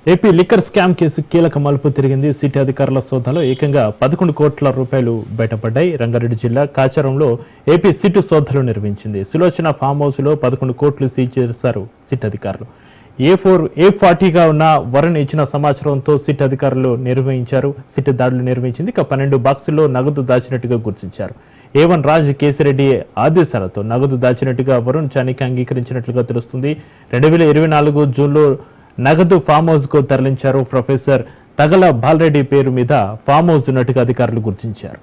AP liquor scam case కీలక మలుపు తిరిగింది. సిటీ అధికారుల సోదాలో ఏకంగా 11 కోట్ల రూపాయలు బయటపడ్డాయి. రంగారెడ్డి జిల్లా కాచారంలో ఏపీ సిట్ సోదాలు నిర్వహించింది. సులోచన ఫామ్ హౌస్ లో 11 కోట్లు సీజ్ చేశారు సిట్ అధికారులు. A40గా ఉన్న వరుణ్ ఇచ్చిన సమాచారంతో సిట్ అధికారులు సిట్ దాడులు నిర్వహించింది. 12 బాక్సుల్లో నగదు దాచినట్టుగా గుర్తించారు. A1 రాజ్ కేసిరెడ్డి ఆదేశాలతో నగదు దాచినట్టుగా వరుణ్ చానికి అంగీకరించినట్లుగా తెలుస్తుంది. 2024 జూన్లో నగదు ఫామ్ హౌస్ కు తరలించారు. ప్రొఫెసర్ తగల బాలరెడ్డి పేరు మీద ఫామ్ హౌస్ ఉన్నట్టుగా అధికారులు గుర్తించారు.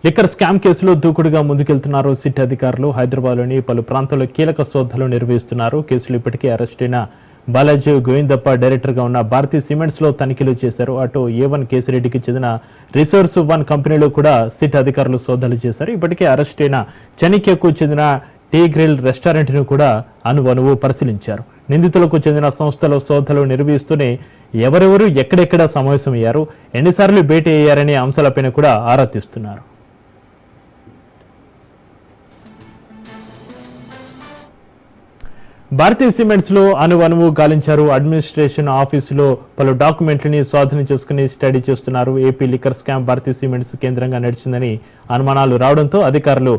లిక్కర్ స్కామ్ కేసులో దూకుడుగా ముందుకెళ్తున్నారు సిట్ అధికారులు. హైదరాబాద్లోని పలు ప్రాంతాల్లో కీలక సోదాలు నిర్వహిస్తున్నారు. కేసులో ఇప్పటికే అరెస్ట్ అయిన బాలాజీ గోవిందప్ప డైరెక్టర్గా ఉన్న భారతీ సిమెంట్స్ లో తనిఖీలు చేశారు. అటు A1 కేసిరెడ్డికి చెందిన రిసోర్స్ 1 కంపెనీలో కూడా సిట్ అధికారులు సోదాలు చేశారు. ఇప్పటికే అరెస్ట్ అయిన చనిక్యకు చెందిన టీ గ్రిల్ రెస్టారెంట్ ను కూడా అణువణువు పరిశీలించారు. నిందితులకు చెందిన సంస్థలో సోదాలు నిర్వహిస్తూనే ఎవరెవరు ఎక్కడెక్కడ సమావేశమయ్యారు, ఎన్నిసార్లు భేటీ అయ్యారనే అంశాలపైన కూడా ఆరా తీస్తున్నారు. భారతీ సిమెంట్స్ లో అణువణువు గాలించారు. అడ్మినిస్ట్రేషన్ ఆఫీసులో పలు డాక్యుమెంట్లని స్వాధీనం చేసుకుని స్టడీ చేస్తున్నారు. AP liquor scam Bharathi Cements కేంద్రంగా నడిచిందని అనుమానాలు రావడంతో అధికారులు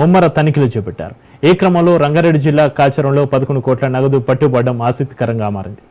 ముమ్మర తనిఖీలు చేపట్టారు. ఈ క్రమంలో రంగారెడ్డి జిల్లా కాచారంలో 11 కోట్ల నగదు పట్టుబడడం ఆసక్తికరంగా మారింది.